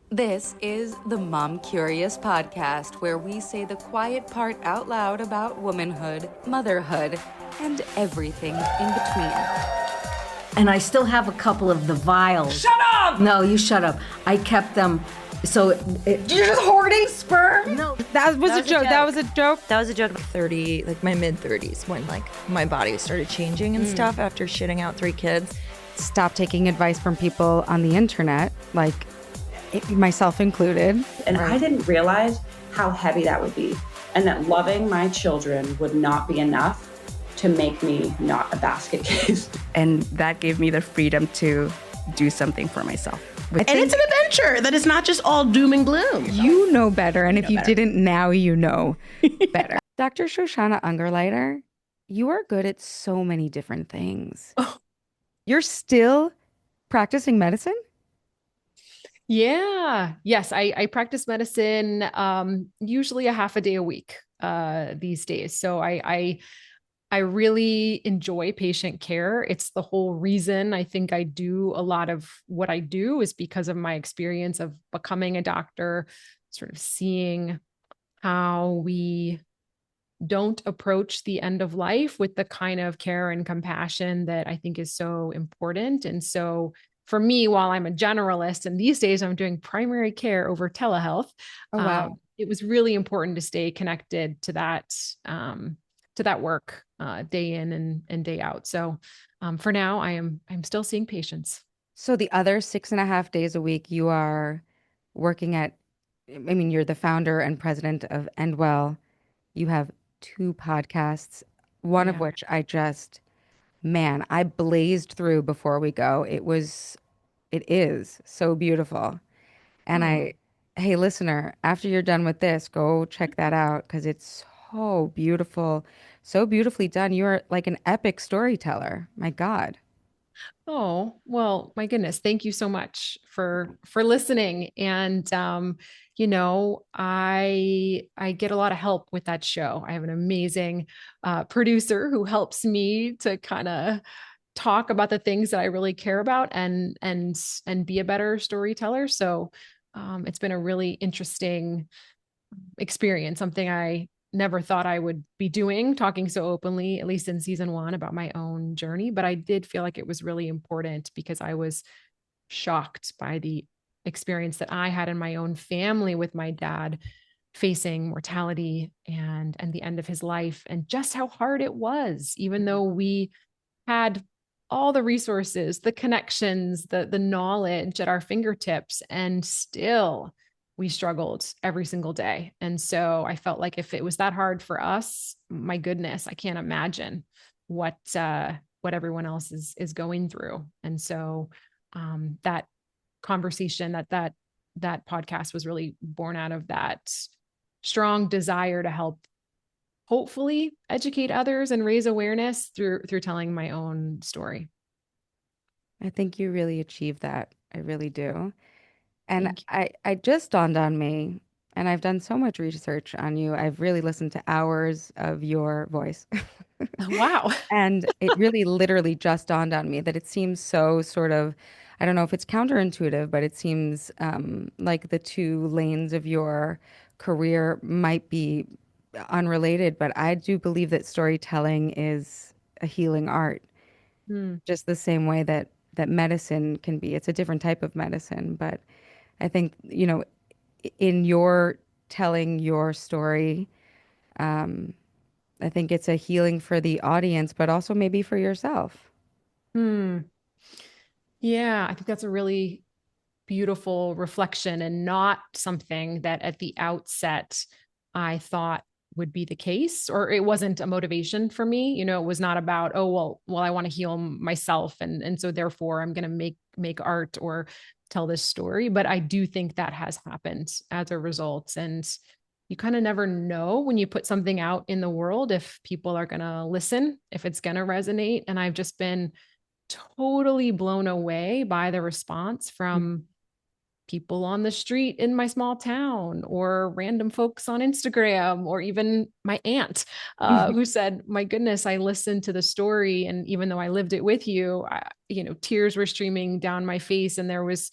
This is the Mom Curious podcast, where we say the quiet part out loud about womanhood, motherhood, and everything in between. And I still have a couple of the vials. Shut up! No, you shut up. I kept them, so You're just hoarding sperm? No. That was a joke. That was a joke. That was a joke. 30, like my mid 30s, when like my body started changing and stuff after shitting out 3 kids. Stop taking advice from people on the internet, like myself included. And I didn't realize how heavy that would be, and that loving my children would not be enough to make me not a basket case. And that gave me the freedom to do something for myself. And it's an adventure that is not just all doom and gloom. You know better. And if you didn't, now you know better. Dr. Shoshana Ungerleider, you are good at so many different things. Oh. You're still practicing medicine? Yeah. Yes. I practice medicine usually a half a day a week these days. So I really enjoy patient care. It's the whole reason I think I do a lot of what I do is because of my experience of becoming a doctor, sort of seeing how we don't approach the end of life with the kind of care and compassion that I think is so important. And so for me, while I'm a generalist, and these days I'm doing primary care over telehealth, Oh, wow. it was really important to stay connected to that work day in and day out. So for now, I'm still seeing patients. So the other 6.5 days a week, you are working at, I mean, you're the founder and president of Endwell. You have 2 podcasts, one of which I blazed through before we go. It is so beautiful. And hey, listener, after you're done with this, go check that out because it's so beautiful, so beautifully done. You're like an epic storyteller. My God. Oh, well, my goodness. Thank you so much for listening. And, I get a lot of help with that show. I have an amazing producer who helps me to kind of talk about the things that I really care about and be a better storyteller. So it's been a really interesting experience, something I never thought I would be doing, talking so openly, at least in season 1, about my own journey. But I did feel like it was really important because I was shocked by the experience that I had in my own family with my dad facing mortality and the end of his life, and just how hard it was, even though we had all the resources, the connections, the knowledge at our fingertips, and still we struggled every single day. And so I felt like if it was that hard for us, my goodness, I can't imagine what everyone else is going through. And so that conversation, that podcast was really born out of that strong desire to help hopefully educate others and raise awareness through telling my own story. I think you really achieved that. I really do. And I just dawned on me, and I've done so much research on you. I've really listened to hours of your voice. Wow. And it really literally just dawned on me that it seems so sort of, I don't know if it's counterintuitive, but it seems like the 2 lanes of your career might be unrelated. But I do believe that storytelling is a healing art, just the same way that medicine can be. It's a different type of medicine, but I think, in your telling your story, I think it's a healing for the audience, but also maybe for yourself. Yeah, I think that's a really beautiful reflection, and not something that at the outset I thought would be the case, or it wasn't a motivation for me. It was not about, oh, well, I want to heal myself. And so therefore I'm going to make art or tell this story. But I do think that has happened as a result. And you kind of never know when you put something out in the world, if people are going to listen, if it's going to resonate. And I've just been totally blown away by the response from people on the street in my small town, or random folks on Instagram, or even my aunt who said, my goodness, I listened to the story. And even though I lived it with you, tears were streaming down my face. And there was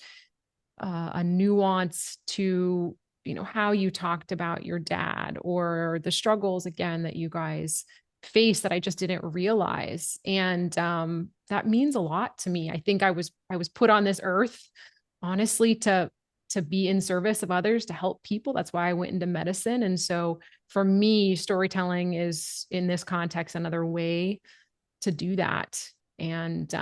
a nuance to, how you talked about your dad, or the struggles again that you guys face that I just didn't realize. And that means a lot to me. I think I was put on this earth, honestly, to be in service of others, to help people. That's why I went into medicine. And so for me, storytelling is, in this context, another way to do that. And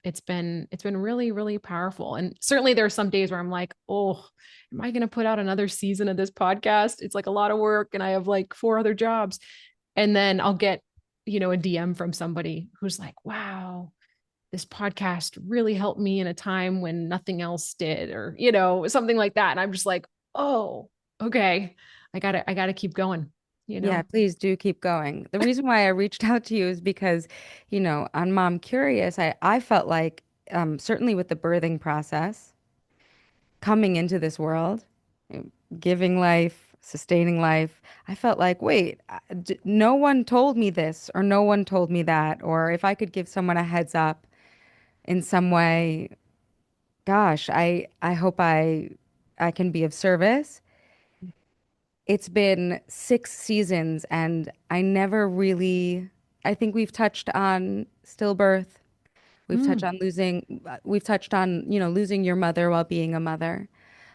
it's been really, really powerful. And certainly there are some days where I'm like, oh, am I going to put out another season of this podcast? It's like a lot of work, and I have like 4 other jobs. And then I'll get, a DM from somebody who's like, wow, this podcast really helped me in a time when nothing else did, or, something like that. And I'm just like, oh, okay, I gotta keep going, Yeah, please do keep going. The reason why I reached out to you is because, on Mom Curious, I felt like, certainly with the birthing process, coming into this world, you know, giving life, sustaining life, I felt like, wait, no one told me this, or no one told me that, or if I could give someone a heads up in some way, gosh, I hope I can be of service. It's been 6 seasons, and I never really, I think we've touched on stillbirth. We've touched on, losing your mother while being a mother.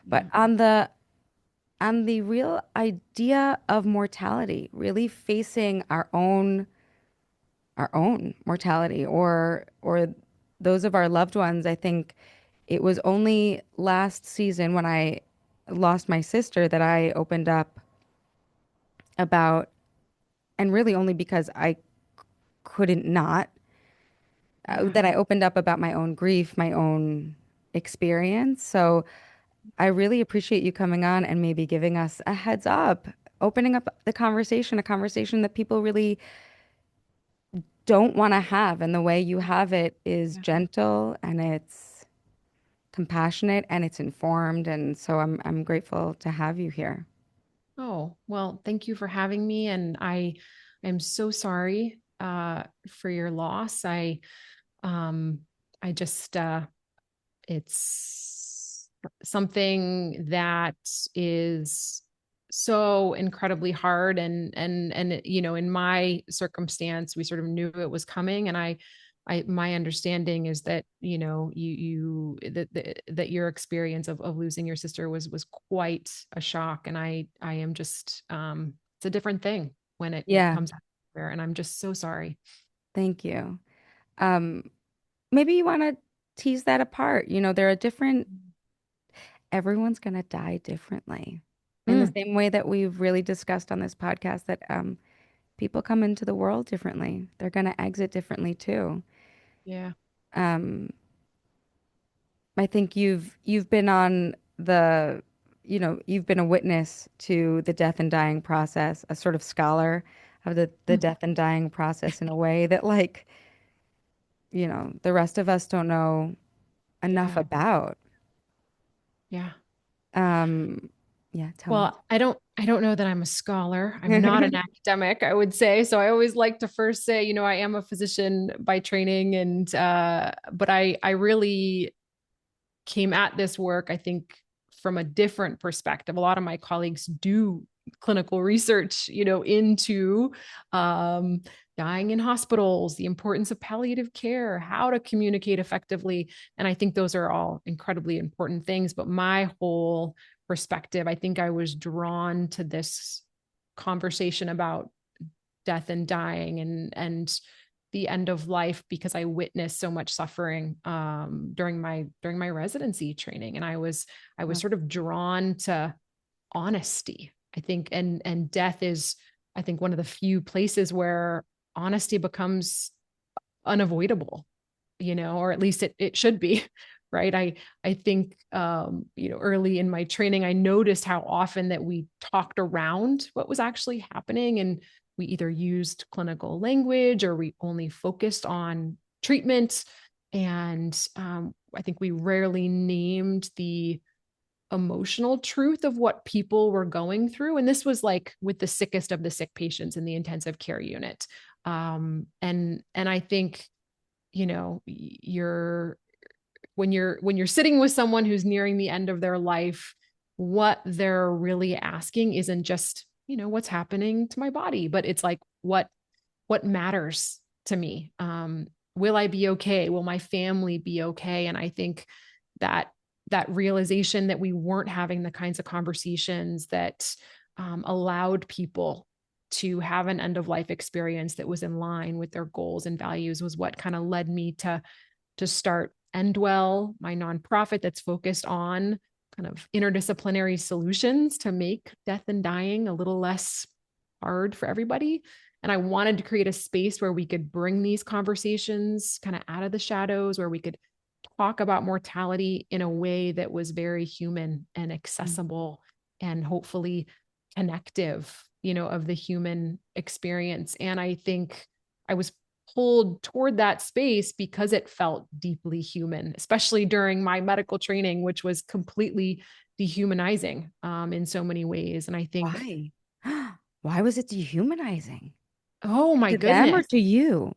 But on the real idea of mortality, really facing our own mortality, or those of our loved ones. I think it was only last season when I lost my sister that I opened up about, and really only because I couldn't not, that I opened up about my own grief, my own experience. So I really appreciate you coming on and maybe giving us a heads up, opening up the conversation, a conversation that people really don't want to have. And the way you have it is gentle, and it's compassionate, and it's informed. And so I'm grateful to have you here. Oh, well, thank you for having me. And I'm so sorry for your loss. I just it's something that is so incredibly hard, and in my circumstance, we sort of knew it was coming. And my understanding is that, that your experience of losing your sister was quite a shock. And I am just, it's a different thing when it Yeah, comes out there. And I'm just so sorry. thank you. Um, Maybe you want to tease that apart. There are different, everyone's going to die differently. In the same way that we've really discussed on this podcast, that people come into the world differently. They're going to exit differently too. Yeah. Um, I think you've been on the, you've been a witness to the death and dying process, a sort of scholar of the death and dying process, in a way that, like, the rest of us don't know enough Yeah. about. Yeah. Yeah, tell me. Well, I don't know that I'm a scholar. I'm not an academic, I would say. So I always like to first say, I am a physician by training, and but I really came at this work, I think, from a different perspective. A lot of my colleagues do clinical research, into dying in hospitals, the importance of palliative care, how to communicate effectively. And I think those are all incredibly important things. But my whole perspective, I think I was drawn to this conversation about death and dying, and the end of life, because I witnessed so much suffering during my residency training. And I was sort of drawn to honesty, I think. And death is, I think, one of the few places where honesty becomes unavoidable, or at least it should be. Right. I think, early in my training, I noticed how often that we talked around what was actually happening, and we either used clinical language, or we only focused on treatment. And I think we rarely named the emotional truth of what people were going through. And this was like with the sickest of the sick patients in the intensive care unit. And I think, when you're sitting with someone who's nearing the end of their life, what they're really asking isn't just, what's happening to my body, but it's like, what matters to me? Will I be okay? Will my family be okay? And I think that realization that we weren't having the kinds of conversations that allowed people to have an end of life experience that was in line with their goals and values was what kind of led me to start Endwell, my nonprofit that's focused on kind of interdisciplinary solutions to make death and dying a little less hard for everybody. And I wanted to create a space where we could bring these conversations kind of out of the shadows, where we could talk about mortality in a way that was very human and accessible and hopefully connective, of the human experience. And I think I was pulled toward that space because it felt deeply human, especially during my medical training, which was completely dehumanizing in so many ways. And I think, Why? Why was it dehumanizing? oh my To them or goodness, to you?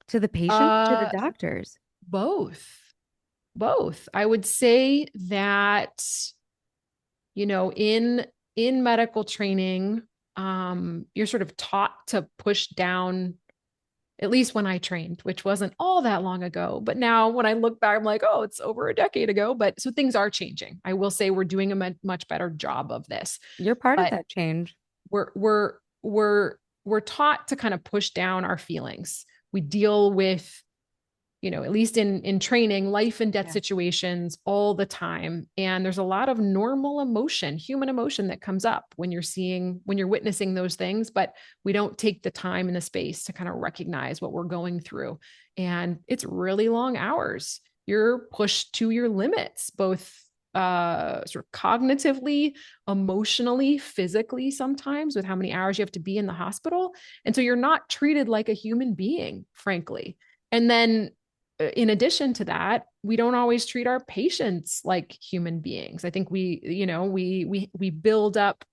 To the patients, to the doctors? both. I would say that, in medical training, you're sort of taught to push down, at least when I trained, which wasn't all that long ago. But now when I look back, I'm like, oh, it's over a decade ago. But so things are changing. I will say we're doing a much better job of this. You're part of But that change. we're taught to kind of push down our feelings. We deal with, at least in training, life and death situations all the time. And there's a lot of normal emotion, human emotion that comes up when you're witnessing those things, but we don't take the time and the space to kind of recognize what we're going through. And it's really long hours. You're pushed to your limits, both sort of cognitively, emotionally, physically, sometimes, with how many hours you have to be in the hospital. And so you're not treated like a human being, frankly. And then in addition to that, we don't always treat our patients like human beings. I think we build up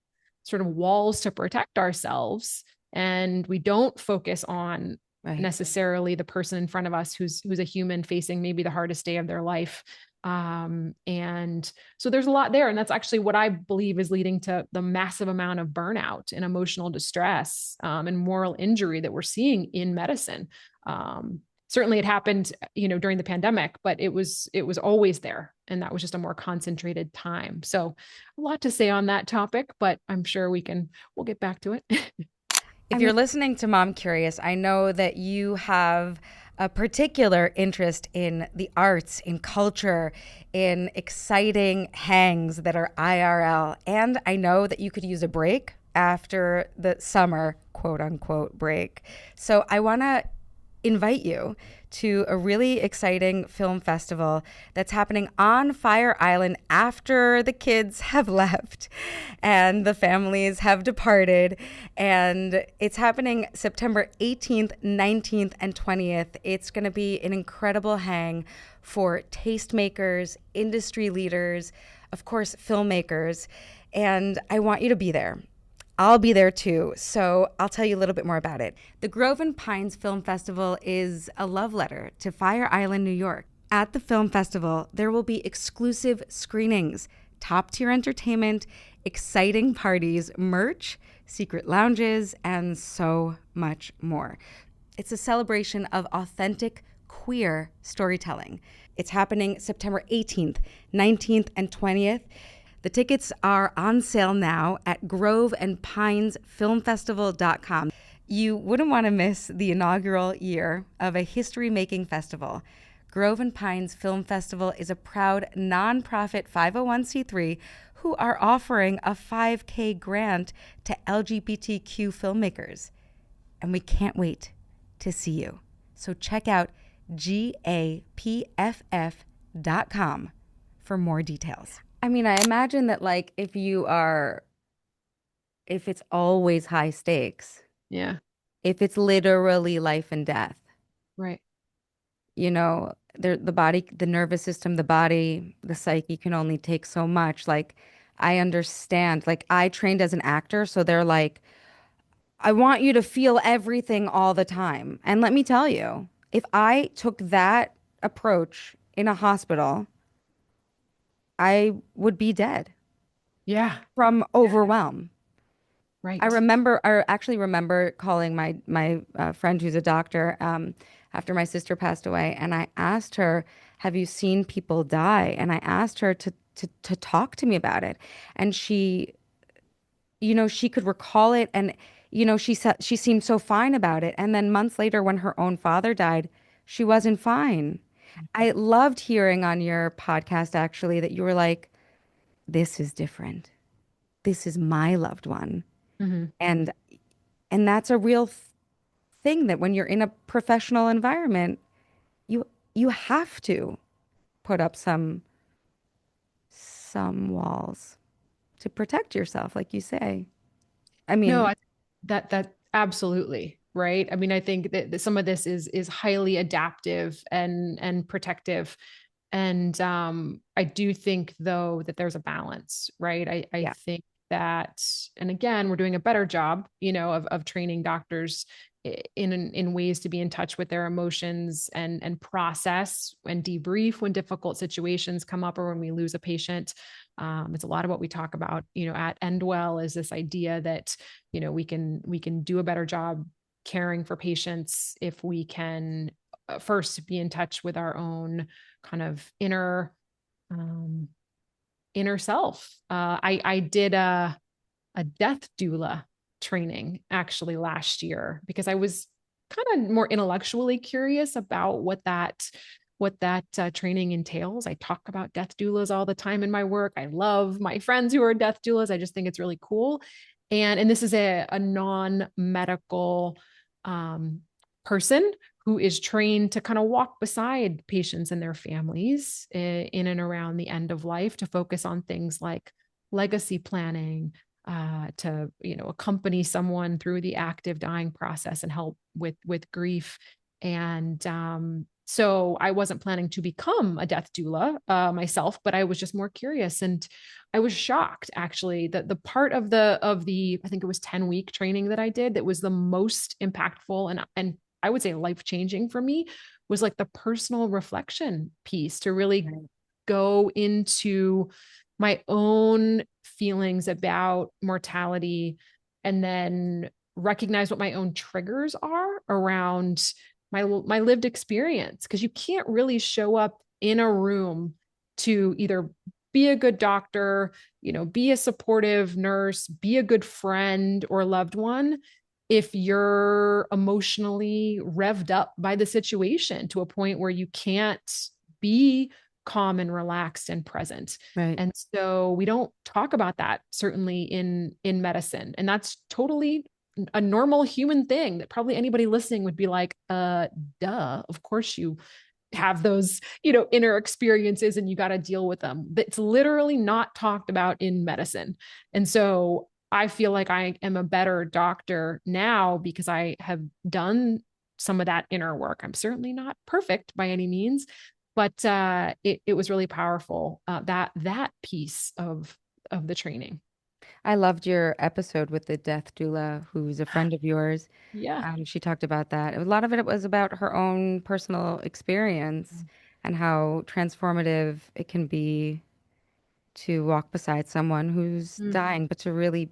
sort of walls to protect ourselves, and we don't focus on necessarily the person in front of us who's a human facing maybe the hardest day of their life. And so there's a lot there. And that's actually what I believe is leading to the massive amount of burnout and emotional distress, and moral injury that we're seeing in medicine. Certainly it happened, during the pandemic, but it was always there. And that was just a more concentrated time. So a lot to say on that topic, but I'm sure we'll get back to it. If you're listening to Mom Curious, I know that you have a particular interest in the arts, in culture, in exciting hangs that are IRL. And I know that you could use a break after the summer, quote unquote, break. So I want to invite you to a really exciting film festival that's happening on Fire Island after the kids have left and the families have departed. And it's happening September 18th, 19th, and 20th. It's going to be an incredible hang for tastemakers, industry leaders, of course, filmmakers. And I want you to be there. I'll be there too, so I'll tell you a little bit more about it. The Grove and Pines Film Festival is a love letter to Fire Island, New York. At the film festival, there will be exclusive screenings, top-tier entertainment, exciting parties, merch, secret lounges, and so much more. It's a celebration of authentic queer storytelling. It's happening September 18th, 19th, and 20th. The tickets are on sale now at groveandpinesfilmfestival.com. You wouldn't want to miss the inaugural year of a history-making festival. Grove and Pines Film Festival is a proud nonprofit 501c3 who are offering a $5,000 grant to LGBTQ filmmakers. And we can't wait to see you. So check out GAPFF.com for more details. I mean, I imagine that if it's always high stakes. Yeah. If it's literally life and death. Right. The body, the nervous system, the body, the psyche can only take so much. I understand. I trained as an actor, so they're like, I want you to feel everything all the time. And let me tell you, if I took that approach in a hospital, I would be dead Yeah. from overwhelm. Right. I actually remember calling my friend who's a doctor after my sister passed away, and I asked her, "Have you seen people die?" And I asked her to talk to me about it, and she could recall it, and she said she seemed so fine about it, and then months later, when her own father died, she wasn't fine. I loved hearing on your podcast actually that you were like, "This is different. This is my loved one." Mm-hmm. And that's a real thing that when you're in a professional environment, you you have to put up some walls to protect yourself, like you say. I No, mean, that absolutely right. I mean, I think that some of this is highly adaptive and protective. And I do think though that there's a balance, right? I yeah, think that, and again, we're doing a better job, of training doctors in ways to be in touch with their emotions and process and debrief when difficult situations come up or when we lose a patient. It's a lot of what we talk about, at Endwell, is this idea that, we can do a better job caring for patients if we can first be in touch with our own kind of um, inner self. I did a death doula training actually last year because I was kind of more intellectually curious about what that training entails. I talk about death doulas all the time in my work. I love my friends who are death doulas. I just think it's really cool. And this is a non-medical person who is trained to kind of walk beside patients and their families in and around the end of life to focus on things like legacy planning, to accompany someone through the active dying process and help with grief. And so I wasn't planning to become a death doula myself, but I was just more curious, and I was shocked actually that the part of the I think it was 10-week training that I did that was the most impactful and I would say life-changing for me was like the personal reflection piece, to really go into my own feelings about mortality and then recognize what my own triggers are around my lived experience, because you can't really show up in a room to either be a good doctor, be a supportive nurse, be a good friend or loved one if you're emotionally revved up by the situation to a point where you can't be calm and relaxed and present. right. And so we don't talk about that certainly in medicine. And that's totally a normal human thing that probably anybody listening would be like, duh, of course you have those, inner experiences and you got to deal with them. It's literally not talked about in medicine. And so I feel like I am a better doctor now because I have done some of that inner work. I'm certainly not perfect by any means, but it was really powerful, that piece of the training. I loved your episode with the death doula, who's a friend of yours. Yeah. She talked about that. A lot of it was about her own personal experience and how transformative it can be to walk beside someone who's dying, but to really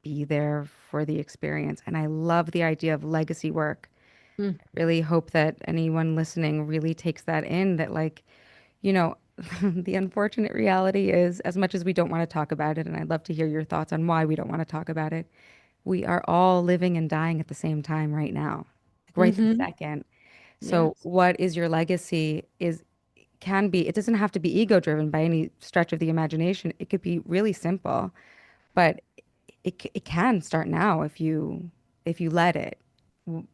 be there for the experience. And I love the idea of legacy work. Mm. Really hope that anyone listening really takes that in, that like, you know, the unfortunate reality is, as much as we don't want to talk about it, and I'd love to hear your thoughts on why we don't want to talk about it, we are all living and dying at the same time right now, like right this Mm-hmm. second. So Yes. what is your legacy can be, it doesn't have to be ego driven by any stretch of the imagination. It could be really simple, but it can start now if you let it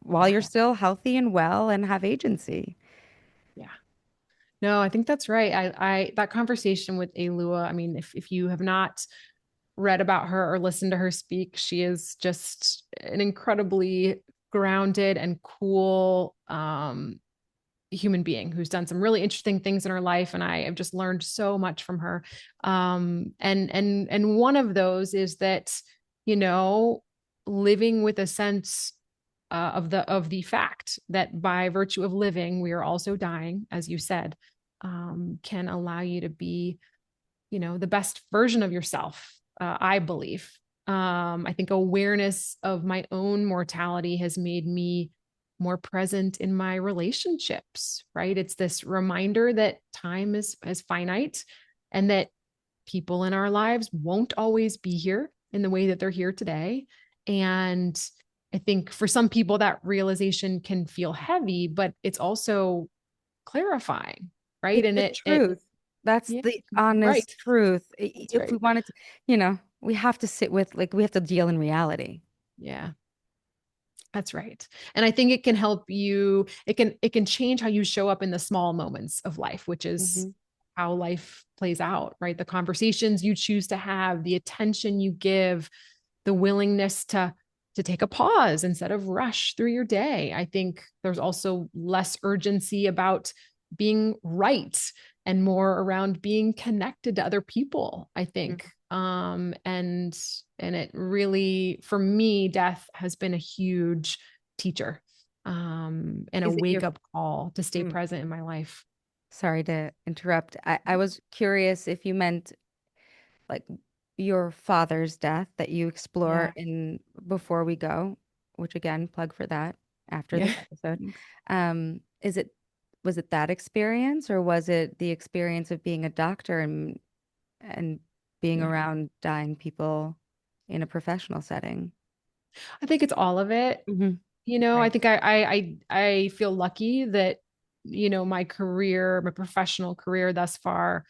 while you're still healthy and well and have agency. Yeah. No, I think that's right. I that conversation with Alua, I mean, if you have not read about her or listened to her speak, she is just an incredibly grounded and cool human being who's done some really interesting things in her life, and I have just learned so much from her. And one of those is that, you know, living with a sense of the fact that by virtue of living, we are also dying, as you said. can allow you to be, the best version of yourself, I believe. I think awareness of my own mortality has made me more present in my relationships, right? It's this reminder that time is finite, and that people in our lives won't always be here in the way that they're here today. And I think for some people that realization can feel heavy, but it's also clarifying, right? It's And the truth. That's yeah, the right. honest truth. That's If we right. wanted to, we have to sit with, like, we have to deal in reality. Yeah. That's right. And I think it can help you, it can change how you show up in the small moments of life, which is how life plays out, right? The conversations you choose to have, the attention you give, the willingness to take a pause instead of rush through your day. I think there's also less urgency about being right and more around being connected to other people, I think. And it really, for me, death has been a huge teacher, and a Is it your, wake up call to stay mm, present in my life. sorry to interrupt. I was curious if you meant like your father's death that you explore Yeah. in before we go, which again, plug for that after Yeah. this episode. Is it, was it that experience, or was it the experience of being a doctor and being Yeah. around dying people in a professional setting? I think it's all of it. Hmm. I Right. think I feel lucky that, my career, my professional career thus far,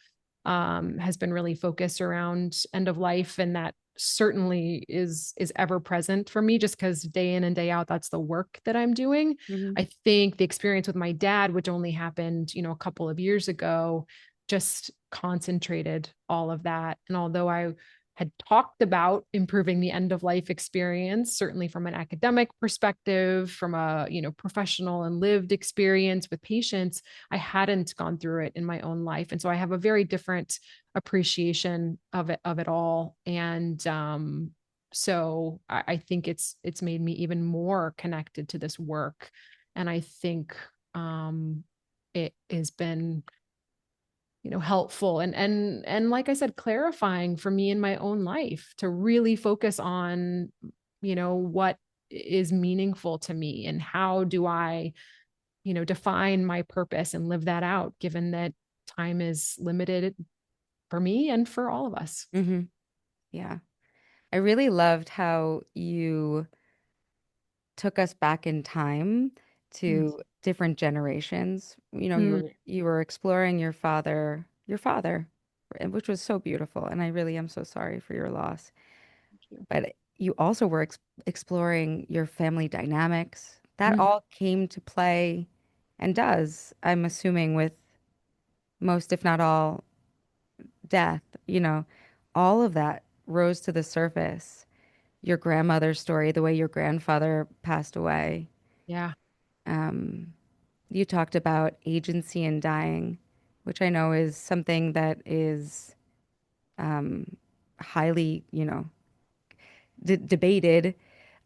has been really focused around end of life. And that certainly is ever present for me, just because day in and day out, that's the work that I'm doing. Hmm. I think the experience with my dad, which only happened, a couple of years ago, just concentrated all of that. And although I had talked about improving the end of life experience, certainly from an academic perspective, from a, professional and lived experience with patients, I hadn't gone through it in my own life. And so I have a very different appreciation of it all. And so I think it's made me even more connected to this work. And I think it has been, helpful and like I said, clarifying for me in my own life to really focus on, what is meaningful to me, and how do I, define my purpose and live that out, given that time is limited for me and for all of us. Hmm. Yeah. I really loved how you took us back in time Mm. to different generations. Mm. You were exploring your father, and which was so beautiful. And I really am so sorry for your loss. Thank you. But you also were exploring your family dynamics. That Mm. all came to play and does, I'm assuming, with most, if not all, death. All of that rose to the surface. Your grandmother's story, the way your grandfather passed away. Yeah. Um, you talked about agency in dying, which I know is something that is highly, debated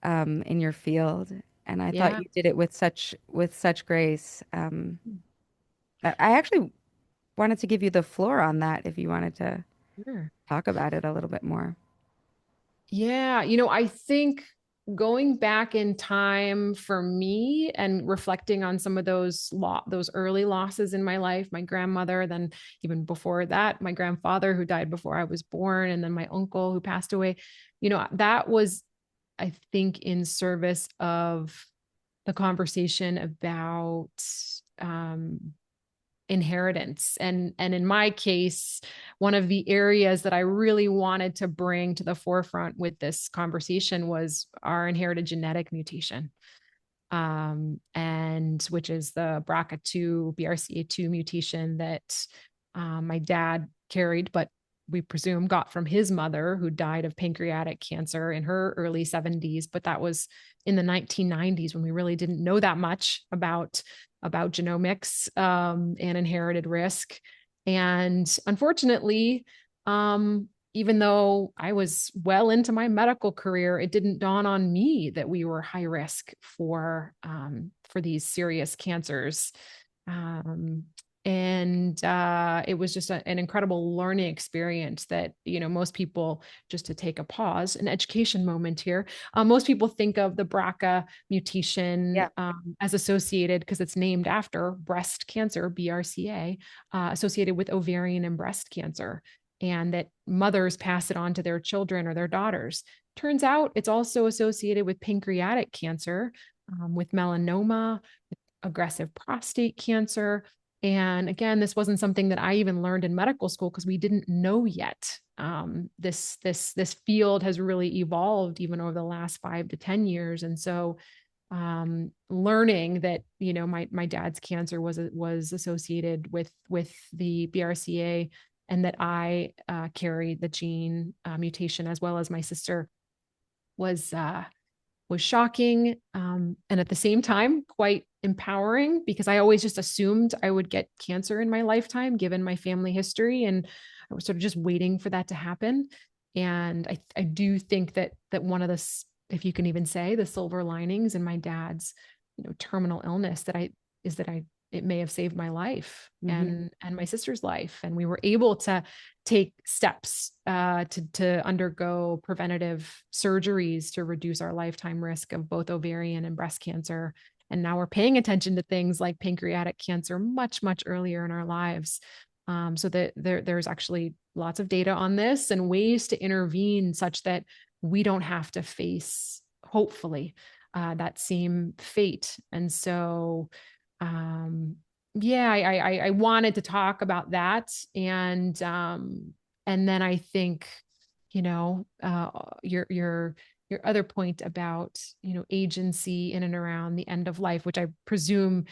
in your field. And I thought Yeah. you did it with such grace. I actually wanted to give you the floor on that if you wanted to Sure. talk about it a little bit more. Yeah, I think going back in time for me and reflecting on some of those early losses in my life, my grandmother, then even before that, my grandfather who died before I was born, and then my uncle who passed away, that was, I think, in service of the conversation about um, inheritance. And in my case, one of the areas that I really wanted to bring to the forefront with this conversation was our inherited genetic mutation, and which is the BRCA2 BRCA2 mutation that my dad carried, but we presume got from his mother, who died of pancreatic cancer in her early 70s. But that was in the 1990s, when we really didn't know that much about genomics, and inherited risk. And unfortunately, even though I was well into my medical career, it didn't dawn on me that we were high risk for these serious cancers. And it was just an incredible learning experience that, most people, just to take a pause, an education moment here, most people think of the BRCA mutation as associated, because it's named after breast cancer, BRCA, associated with ovarian and breast cancer, and that mothers pass it on to their children or their daughters. Turns out it's also associated with pancreatic cancer, with melanoma, with aggressive prostate cancer. And again, this wasn't something that I even learned in medical school because we didn't know yet. This field has really evolved even over the last 5 to 10 years. And so learning that, my dad's cancer was associated with the BRCA, and that I carried the gene mutation as well as my sister, was shocking, and at the same time quite empowering, because I always just assumed I would get cancer in my lifetime given my family history, and I was sort of just waiting for that to happen. And I do think that one of the, if you can even say, the silver linings in my dad's terminal illness is that it may have saved my life and my sister's life. And we were able to take steps to undergo preventative surgeries to reduce our lifetime risk of both ovarian and breast cancer. And now we're paying attention to things like pancreatic cancer much, much earlier in our lives. So that there's actually lots of data on this and ways to intervene such that we don't have to face, hopefully, that same fate. And so, I wanted to talk about that. And then I think, your other point about, agency in and around the end of life, which I presume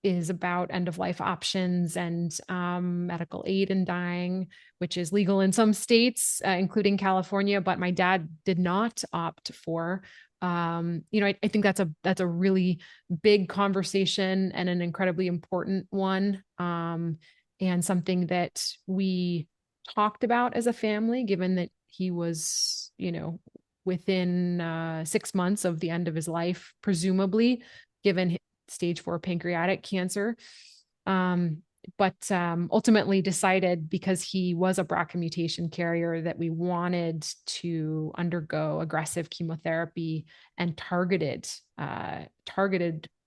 is about end of life options and medical aid in dying, which is legal in some states, including California, but my dad did not opt for. I think that's a really big conversation and an incredibly important one, and something that we talked about as a family, given that he was, within 6 months of the end of his life, presumably, given stage 4 pancreatic cancer. But ultimately decided, because he was a BRCA mutation carrier, that we wanted to undergo aggressive chemotherapy and targeted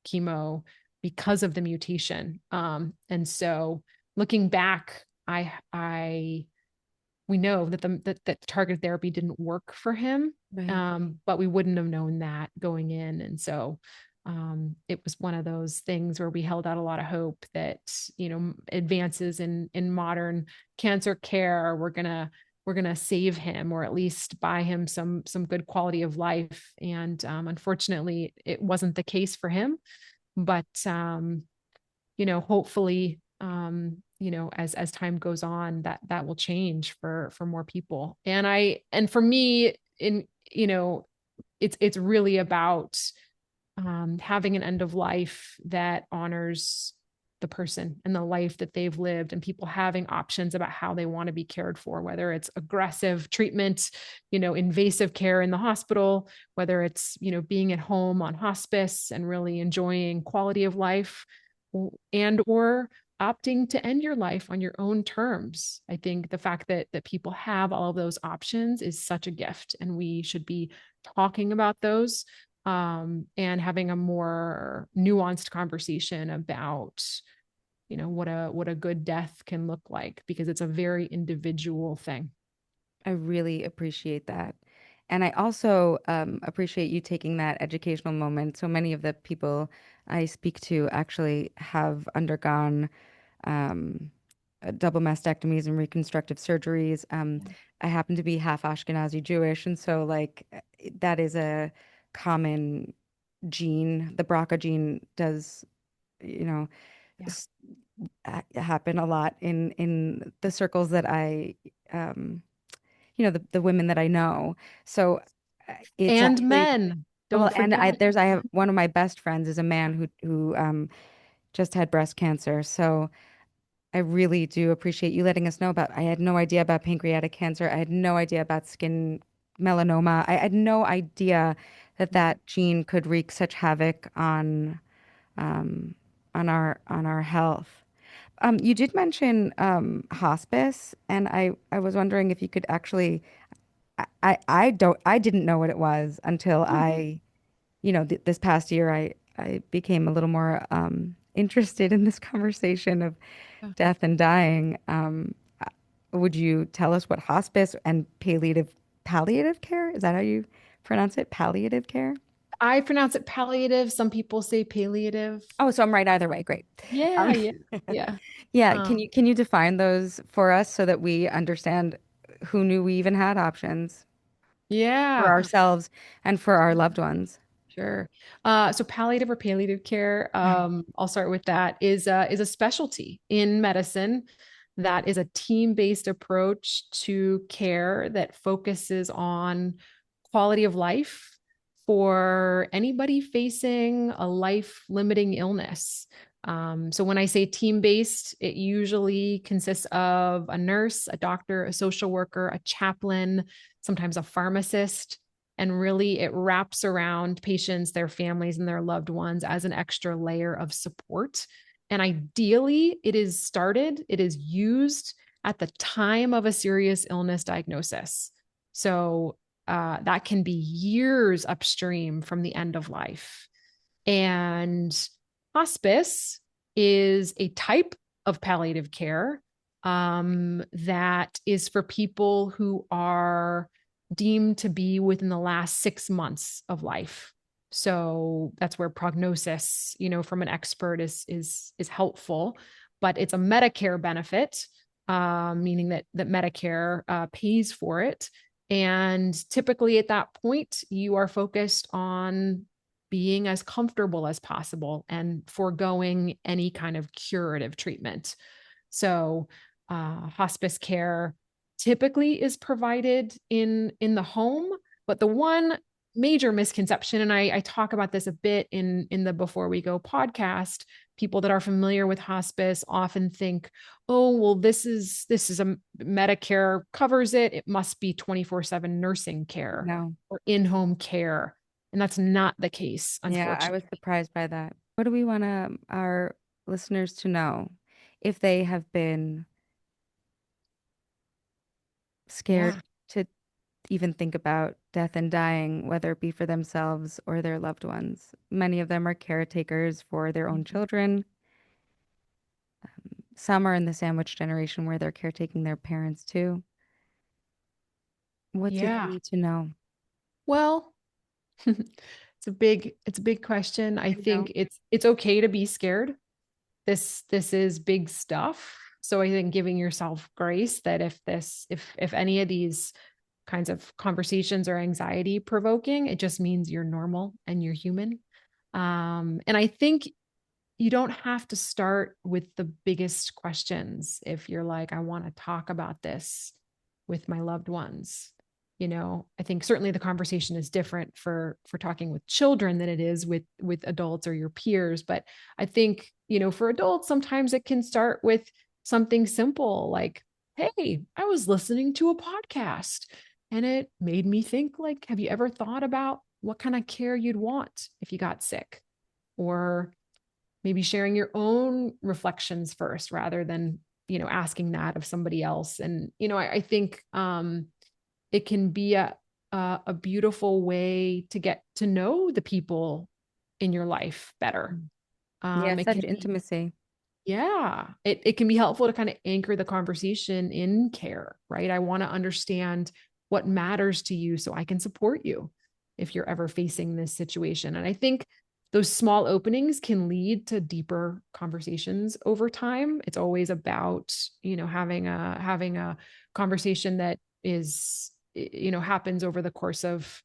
chemo because of the mutation. And so looking back, we know that targeted therapy didn't work for him, right. But we wouldn't have known that going in. And so it was one of those things where we held out a lot of hope that, advances in modern cancer care, we're gonna save him, or at least buy him some good quality of life. And unfortunately, it wasn't the case for him. But hopefully, as time goes on, that will change for more people. And for me, it's really about having an end of life that honors the person and the life that they've lived, and people having options about how they want to be cared for, whether it's aggressive treatment, invasive care in the hospital, whether it's, being at home on hospice and really enjoying quality of life, or opting to end your life on your own terms. I think the fact that people have all of those options is such a gift, and we should be talking about those, and having a more nuanced conversation about, what a good death can look like, because it's a very individual thing. I really appreciate that. And I also appreciate you taking that educational moment. So many of the people I speak to actually have undergone double mastectomies and reconstructive surgeries. I happen to be half Ashkenazi Jewish, and so that is a common gene. The BRCA gene does, happen a lot in the circles that the women that I know. So it's and actually, men. Don't forget. I have one of my best friends is a man who just had breast cancer. So I really do appreciate you letting us know about. I had no idea about pancreatic cancer. I had no idea about skin melanoma. I had no idea that gene could wreak such havoc on our health. You did mention hospice, and I was wondering if you could actually. I didn't know what it was until I, this past year I became a little more interested in this conversation of death and dying. Would you tell us what hospice and palliative care, is that how you pronounce it? Palliative care? I pronounce it palliative. Some people say palliative. Oh, so I'm right either way. Great. Yeah, Um, yeah, yeah. yeah, Um, can you define those for us so that we understand who knew we even had options for yeah. ourselves and for our loved ones? Sure. So palliative or palliative care, I'll start with that, is a specialty in medicine that is a team-based approach to care that focuses on quality of life for anybody facing a life-limiting illness. So when I say team-based, it usually consists of a nurse, a doctor, a social worker, a chaplain, sometimes a pharmacist, and really, it wraps around patients, their families, and their loved ones as an extra layer of support. And ideally, it is used at the time of a serious illness diagnosis. So that can be years upstream from the end of life. And hospice is a type of palliative care that is for people who are deemed to be within the last 6 months of life. So that's where prognosis, from an expert is helpful, but it's a Medicare benefit, meaning that Medicare pays for it. And typically at that point, you are focused on being as comfortable as possible and foregoing any kind of curative treatment. So, hospice care typically is provided in the home, but the one major misconception, and I talk about this a bit in the Before We Go podcast, people that are familiar with hospice often think, oh, well, this is a Medicare covers it. It must be 24/7 nursing care No. or in-home care. And that's not the case, Yeah, I unfortunately. was surprised by that. What do we want our listeners to know if they have been scared Yeah. to even think about death and dying, whether it be for themselves or their loved ones? Many of them are caretakers for their own children. Some are in the sandwich generation where they're caretaking their parents too. What do they Yeah. need to know? Well, it's a big question. I I know. think it's okay to be scared. This is big stuff. So I think giving yourself grace that if any of these kinds of conversations are anxiety provoking, it just means you're normal and you're human. And I think you don't have to start with the biggest questions if you're like, I want to talk about this with my loved ones. I think certainly the conversation is different for talking with children than it is with adults or your peers. But I think, for adults, sometimes it can start with something simple like, hey, I was listening to a podcast and it made me think, like, have you ever thought about what kind of care you'd want if you got sick? Or maybe sharing your own reflections first rather than asking that of somebody else. And I think it can be a beautiful way to get to know the people in your life better. Yeah, It such can be, intimacy. yeah, it can be helpful to kind of anchor the conversation in care, right? I want to understand what matters to you so I can support you if you're ever facing this situation. And I think those small openings can lead to deeper conversations over time. It's always about, having a conversation that is, happens over the course of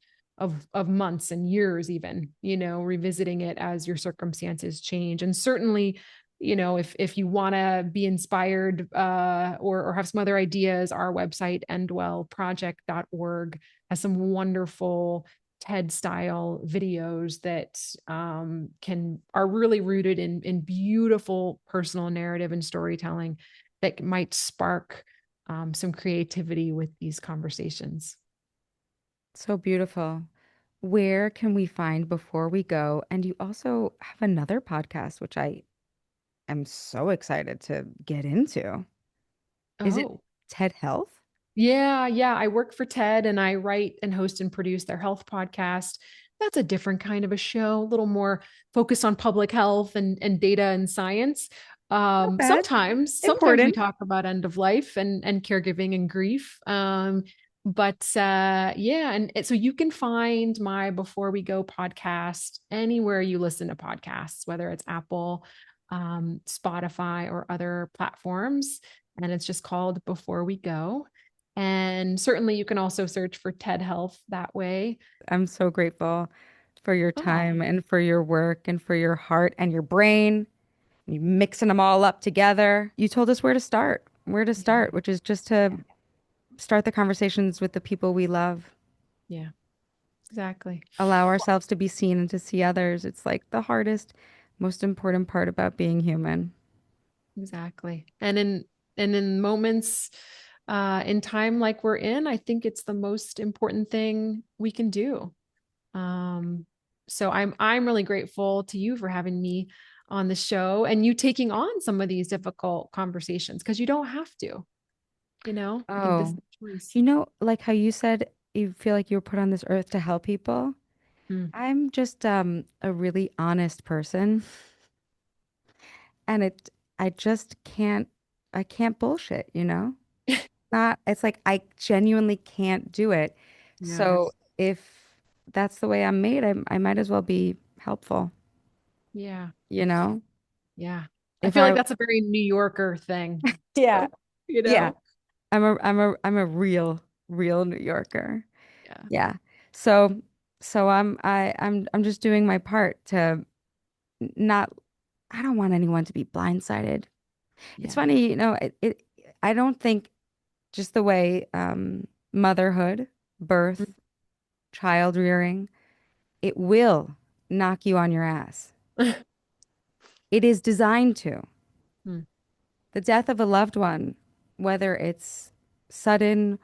months and years, even, revisiting it as your circumstances change. And certainly, if you want to be inspired or have some other ideas, our website, endwellproject.org, has some wonderful TED style videos that are really rooted in beautiful personal narrative and storytelling that might spark some creativity with these conversations. So beautiful. Where can we find Before We Go? And you also have another podcast, which I am so excited to get into. Is it Oh. TED Health? Yeah, yeah. I work for TED and I write and host and produce their health podcast. That's a different kind of a show, a little more focused on public health and data and science. Not bad. Sometimes we Important. talk about end of life and caregiving and grief. Yeah, so you can find my Before We Go podcast anywhere you listen to podcasts, whether it's Apple, Spotify, or other platforms. And it's just called Before We Go. And certainly you can also search for TED Health that way. I'm so grateful for your Oh, time and for your work and for your heart and your brain. You mixing them all up together. You told us where to start, which is just to start the conversations with the people we love. yeah, exactly. Allow ourselves to be seen and to see others. It's like the hardest, most important part about being human. Exactly. And in moments in time like we're in, I think it's the most important thing we can do. So I'm really grateful to you for having me on the show and you taking on some of these difficult conversations because you don't have to, I think this is Oh, the choice. like how you said you feel like you were put on this earth to help people. Mm. I'm just a really honest person, and I just can't bullshit, Not it's like I genuinely can't do it. So Yes. if that's the way I'm made, I might as well be helpful, Yeah. you know? Yeah. I If feel like I that's a very New Yorker thing. Yeah. So, you Yeah. know? I'm a real New Yorker. Yeah. Yeah. So I'm just doing my part to not I don't want anyone to be blindsided. It's Yeah. funny, I don't think just the way motherhood, birth, child rearing, it will knock you on your ass. It is designed to. Mm. The death of a loved one, whether it's sudden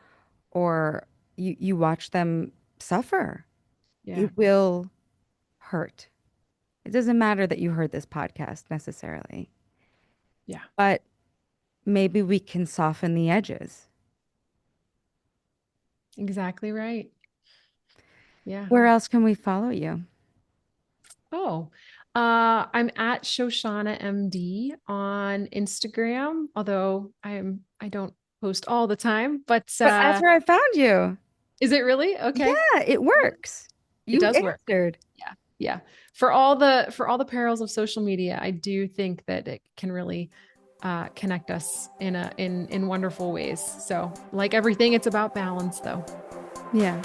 or you watch them suffer, Yeah. it will hurt. It doesn't matter that you heard this podcast necessarily, Yeah. but maybe we can soften the edges. Exactly right. Yeah. Where else can we follow you? Oh, I'm at Shoshana MD on Instagram, although I don't post all the time, but But that's where I found you. is it really? Okay. Yeah, it works. It You does work. answered. Yeah. Yeah. For all the perils of social media, I do think that it can really connect us in wonderful ways. So, like everything, it's about balance though. Yeah.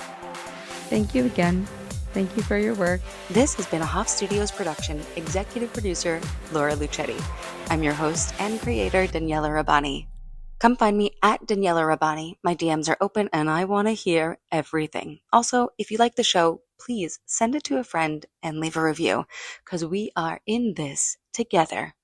Thank you again. Thank you for your work. This has been a Hoff Studios production, executive producer Laura Lucetti. I'm your host and creator, Daniella Rabbani. Come find me at Daniella Rabbani. My DMs are open and I want to hear everything. Also, if you like the show, please send it to a friend and leave a review because we are in this together.